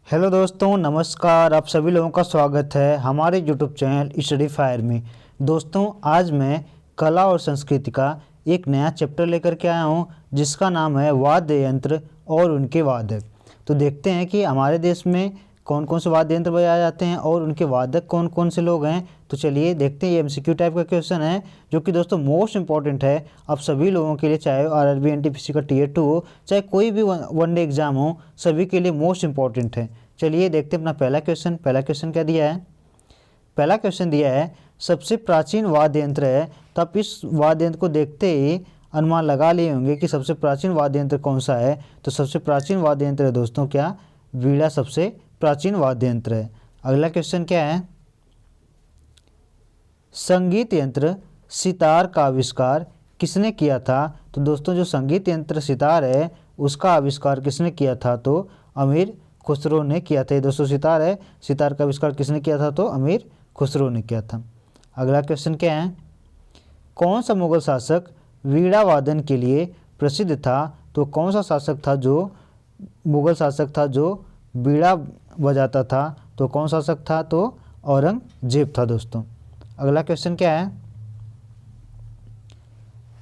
Hello दोस्तों, नमस्कार। आप सभी लोगों का स्वागत है हमारे यूट्यूब चैनल स्टडी फायर में। दोस्तों, आज मैं कला और संस्कृति का एक नया चैप्टर लेकर के आया हूँ जिसका नाम है वाद्य यंत्र और उनके वादक। तो देखते हैं कि हमारे देश में कौन कौन से वाद्य यंत्र बजाए जाते हैं और उनके वादक कौन कौन से लोग हैं। तो चलिए देखते हैं। ये एमसीक्यू टाइप का क्वेश्चन है जो कि दोस्तों मोस्ट इंपॉर्टेंट है आप सभी लोगों के लिए, चाहे आरआरबी एनटीपीसी का टीयर 2 हो, चाहे कोई भी वनडे एग्जाम हो, सभी के लिए मोस्ट इंपॉर्टेंट है। चलिए देखते हैं अपना पहला क्वेश्चन। पहला क्वेश्चन क्या दिया है? पहला क्वेश्चन दिया है सबसे प्राचीन वाद्य यंत्र है। तो आप इस वाद्य यंत्र को देखते ही अनुमान लगा लिए होंगे कि सबसे प्राचीन वाद्य यंत्र कौन सा है। तो सबसे प्राचीन वाद्य यंत्र है दोस्तों क्या? वीणा सबसे प्राचीन वाद्य यंत्र है। अगला क्वेश्चन क्या है? संगीत यंत्र सितार का आविष्कार किसने किया था? तो दोस्तों जो संगीत यंत्र सितार है उसका आविष्कार किसने किया था? तो अमीर खुसरो ने किया था। ये दोस्तों सितार है, सितार का आविष्कार किसने किया था? तो अमीर खुसरो ने किया था। अगला क्वेश्चन क्या है? कौन सा मुगल शासक वीणा वादन के लिए प्रसिद्ध था? तो कौन सा शासक था जो मुगल शासक था जो वीणा बजाता था? तो कौन शासक था? तो औरंगजेब था दोस्तों। अगला क्वेश्चन क्या है?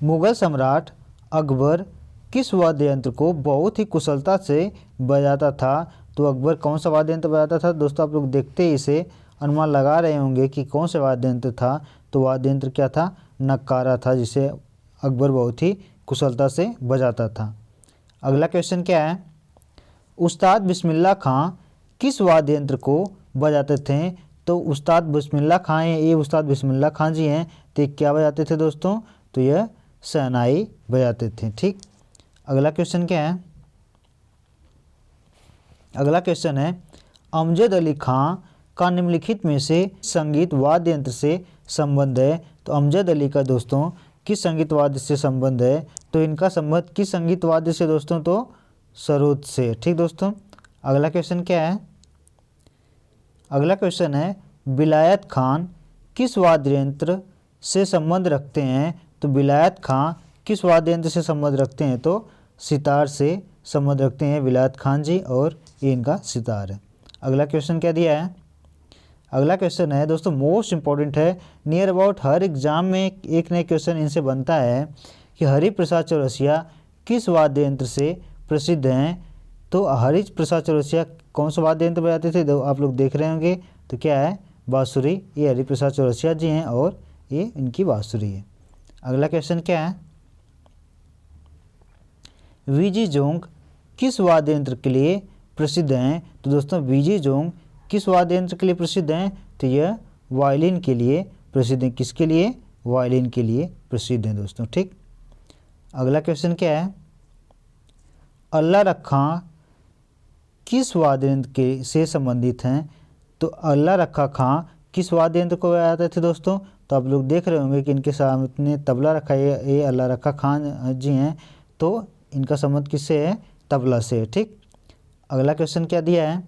मुगल सम्राट अकबर किस वाद्य यंत्र को बहुत ही कुशलता से बजाता था? तो अकबर कौन सा वाद्य यंत्र बजाता था? दोस्तों आप लोग देखते ही इसे अनुमान लगा रहे होंगे कि कौन सा वाद्य यंत्र था। तो वाद्य यंत्र क्या था? नक्कारा था, जिसे अकबर बहुत ही कुशलता से बजाता था। अगला क्वेश्चन क्या है? उस्ताद बिस्मिल्लाह खां किस वाद्य यंत्र को बजाते थे? तो उस्ताद बिस्मिल्लाह खां, ये उस्ताद बिस्मिल्लाह खां जी हैं। तो क्या बजाते थे दोस्तों? तो यह शहनाई बजाते थे। ठीक। अगला क्वेश्चन क्या है? अगला क्वेश्चन है अमजद अली खां का निम्नलिखित में से संगीत वाद्य यंत्र से संबंध है। तो अमजद अली का दोस्तों किस संगीत वाद्य से संबंध है? तो इनका संबंध किस संगीत वाद्य से दोस्तों? तो सरोद से। ठीक दोस्तों। अगला क्वेश्चन क्या है? अगला क्वेश्चन है विलायत खान किस वाद्य यंत्र से संबंध रखते हैं? तो विलायत खां किस वाद्य यंत्र से संबंध रखते हैं? तो सितार से संबंध रखते हैं विलायत खान जी, और ये इनका सितार है। अगला क्वेश्चन क्या दिया है? अगला क्वेश्चन है दोस्तों मोस्ट इंपॉर्टेंट है। नियर अबाउट हर एग्जाम में एक नए क्वेश्चन इनसे बनता है कि हरिप्रसाद चौरसिया किस वाद्य यंत्र से प्रसिद्ध हैं? तो हरिप्रसाद चौरसिया कौन सा वाद्य यंत्र बजाते थे? आप लोग देख रहे होंगे। तो क्या है? बांसुरी। ये हरिप्रसाद चौरसिया जी हैं और ये इनकी बांसुरी है। अगला क्वेश्चन क्या है? वीजी जोंग किस वाद्य यंत्र के लिए प्रसिद्ध हैं? तो दोस्तों वीजी जोंग किस वाद्य यंत्र के लिए प्रसिद्ध हैं? तो यह वायलिन के लिए प्रसिद्ध हैं। किसके लिए? वायलिन के लिए प्रसिद्ध हैं दोस्तों। ठीक। अगला क्वेश्चन क्या है? अल्लाह रखा किस वाद्य यंत्र के से संबंधित हैं? तो अल्लाह रखा खां किस वाद्य यंत्र को बजाते थे दोस्तों? तो आप लोग देख रहे होंगे कि इनके सामने तबला रखा है। ये अल्लाह रखा खान जी हैं। तो इनका संबंध किससे है? तबला से। ठीक। अगला क्वेश्चन क्या दिया है?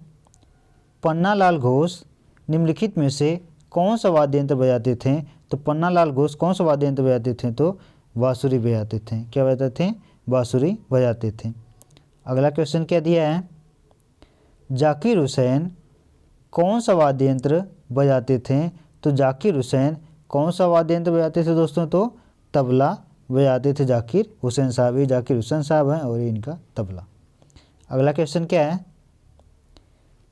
पन्नालाल घोष निम्नलिखित में से कौन सा वाद्य यंत्र बजाते थे? तो पन्नालाल घोष कौन सा वाद्य यंत्र बजाते थे? तो बांसुरी बजाते थे। क्या बजाते थे? बांसुरी बजाते थे। अगला क्वेश्चन क्या दिया है? जाकिर हुसैन कौन सा वाद्य यंत्र बजाते थे? तो जाकिर हुसैन कौन सा वाद्य यंत्र बजाते थे दोस्तों? तो तबला बजाते थे जाकिर हुसैन साहब। ये जाकिर हुसैन साहब हैं और ये इनका तबला। अगला क्वेश्चन क्या है?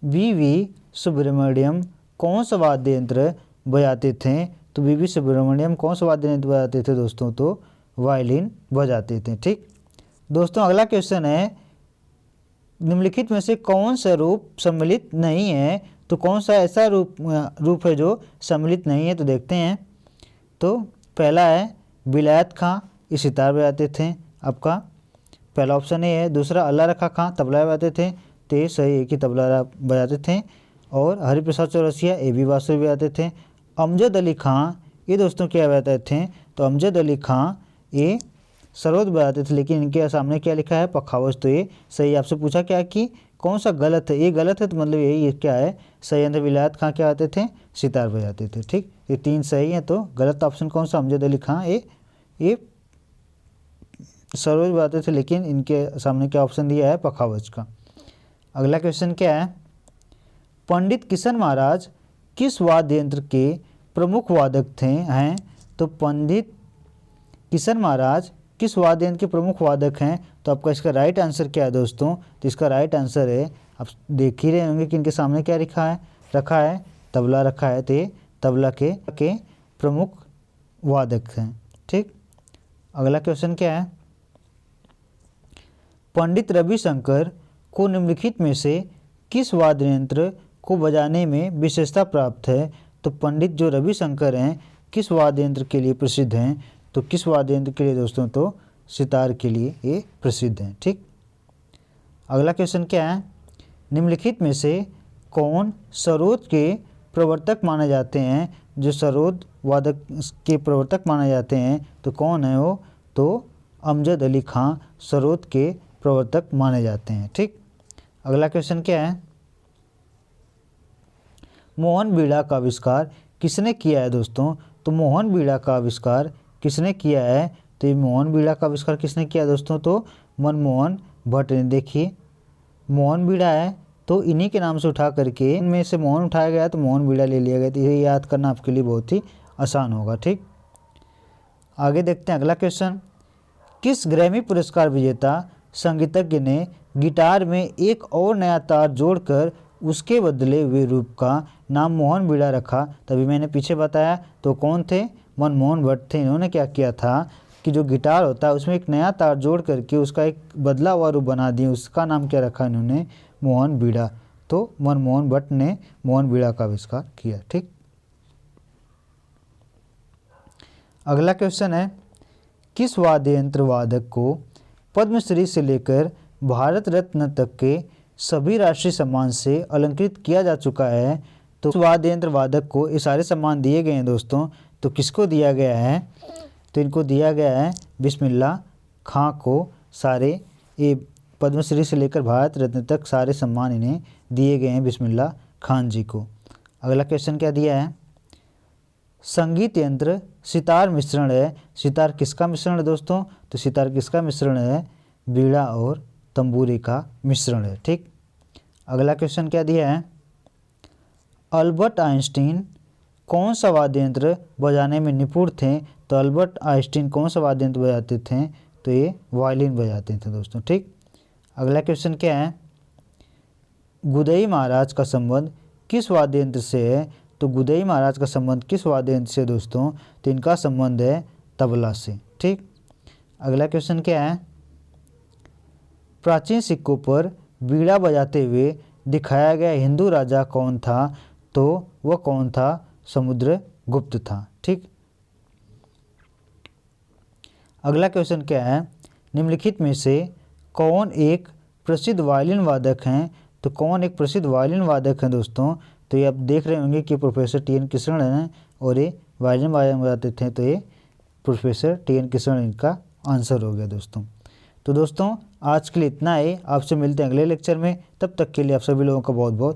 वी सुब्रमण्यम कौन सा वाद्य यंत्र बजाते थे? तो वी सुब्रमण्यम कौन सा वाद्य यंत्र बजाते थे दोस्तों? तो वायलिन बजाते थे। ठीक दोस्तों। अगला क्वेश्चन है निम्नलिखित में से कौन सा रूप सम्मिलित नहीं है? तो कौन सा ऐसा रूप है जो सम्मिलित नहीं है? तो देखते हैं। तो पहला है विलायत खां, ये सितार बजाते थे। आपका पहला ऑप्शन ये है। दूसरा अल्लाह रखा खां तबला बजाते थे। तो ये सही है कि तबला बजाते थे। और हरिप्रसाद चौरसिया ये भी बांसुरी बजाते थे। अमजद अली खां ये दोस्तों क्या बजाते थे? तो अमजद अली खां ये सरोद बजाते थे। लेकिन इनके सामने क्या लिखा है? पखावज। तो ये सही। आपसे पूछा क्या कि कौन सा गलत है? ये गलत है, तो मतलब यही क्या है? सही आंसर विलायत खां क्या बजाते थे? सितार बजाते थे। ठीक। ये तीन सही हैं। तो गलत ऑप्शन कौन सा? अमजद अली खां ये सरोज बजाते थे। लेकिन इनके सामने क्या ऑप्शन दिया है? पखावज का। अगला क्वेश्चन क्या है? पंडित किशन महाराज किस वाद्य यंत्र के प्रमुख वादक हैं? तो पंडित किशन महाराज किस वाद्य यंत्र के प्रमुख वादक हैं? तो आपका इसका राइट आंसर क्या है दोस्तों? तो इसका राइट आंसर है, आप देख ही रहे होंगे कि इनके सामने क्या रखा है तबला रखा है। तो ये तबला के प्रमुख वादक हैं। ठीक, अगला क्वेश्चन क्या है? पंडित रविशंकर को निम्नलिखित में से किस वाद्य यंत्र को बजाने में विशेषता प्राप्त है? तो पंडित जो रविशंकर हैं किस वाद्य यंत्र के लिए प्रसिद्ध हैं? तो किस वाद्य यंत्र के लिए दोस्तों? तो सितार के लिए ये प्रसिद्ध हैं। ठीक, अगला क्वेश्चन क्या है? निम्नलिखित में से कौन सरोद के प्रवर्तक माने जाते हैं? जो सरोद वादक के प्रवर्तक माने जाते हैं तो कौन है वो? तो अमजद अली खां सरोद के प्रवर्तक माने जाते हैं। ठीक, अगला क्वेश्चन क्या है? मोहन बीड़ा का आविष्कार किसने किया है दोस्तों? तो मोहन बीड़ा का आविष्कार किसने किया है? तो ये मोहन बीड़ा का आविष्कार किसने किया दोस्तों? तो मनमोहन भट्ट ने। देखिए मोहन बीड़ा है तो इन्हीं के नाम से उठा करके इनमें से मोहन उठाया गया तो मोहन बीड़ा ले लिया गया। तो ये याद करना आपके लिए बहुत ही आसान होगा। ठीक, आगे देखते हैं अगला क्वेश्चन। किस ग्रैमी पुरस्कार विजेता संगीतज्ञ ने गिटार में एक और नया तार जोड़कर उसके बदले हुए रूप का नाम मोहन बीड़ा रखा? तभी मैंने पीछे बताया। तो कौन थे? मनमोहन भट्ट थे। इन्होंने क्या किया था कि जो गिटार होता है उसमें एक नया तार जोड़ करके उसका एक बदला हुआ रूप बना दिया। उसका नाम क्या रखा इन्होंने? मोहन बीड़ा। तो मनमोहन भट्ट ने मोहन बीड़ा का आविष्कार किया। ठीक, अगला क्वेश्चन है, किस वाद्य यंत्र वादक को पद्मश्री से लेकर भारत रत्न तक के सभी राष्ट्रीय सम्मान से अलंकृत किया जा चुका है? तो वाद्य यंत्र वादक को ये सारे सम्मान दिए गए हैं दोस्तों। तो किसको दिया गया है? तो इनको दिया गया है बिस्मिल्लाह खां को। सारे ये पद्मश्री से लेकर भारत रत्न तक सारे सम्मान इन्हें दिए गए हैं बिस्मिल्लाह खान जी को। अगला क्वेश्चन क्या दिया है? संगीत यंत्र सितार मिश्रण है। सितार किसका मिश्रण है दोस्तों? तो सितार किसका मिश्रण है? बीड़ा और तंबूरी का मिश्रण है। ठीक, अगला क्वेश्चन क्या दिया है? अल्बर्ट आइंस्टीन कौन सा वाद्य यंत्र बजाने में निपुण थे? तो अल्बर्ट आइंस्टीन कौन सा वाद्य यंत्र बजाते थे? तो ये वायलिन बजाते थे दोस्तों। ठीक, अगला क्वेश्चन क्या है? गुदई महाराज का संबंध किस वाद्य यंत्र से है? तो गुदई महाराज का संबंध किस वाद्य यंत्र से दोस्तों? तो इनका संबंध है तबला से। ठीक, अगला क्वेश्चन क्या है? प्राचीन सिक्कों पर बीड़ा बजाते हुए दिखाया गया हिंदू राजा कौन था? तो वह कौन था? समुद्रगुप्त था। ठीक, अगला क्वेश्चन क्या है? निम्नलिखित में से कौन एक प्रसिद्ध वायलिन वादक हैं? तो कौन एक प्रसिद्ध वायलिन वादक हैं दोस्तों? तो ये आप देख रहे होंगे कि प्रोफेसर टी.एन. कृष्णन हैं और ये वायलिन बजाते थे। तो ये प्रोफेसर टी.एन. कृष्णन इनका आंसर हो गया दोस्तों। तो दोस्तों आज के लिए इतना ही। आपसे मिलते हैं अगले लेक्चर में। तब तक के लिए आप सभी लोगों का बहुत बहुत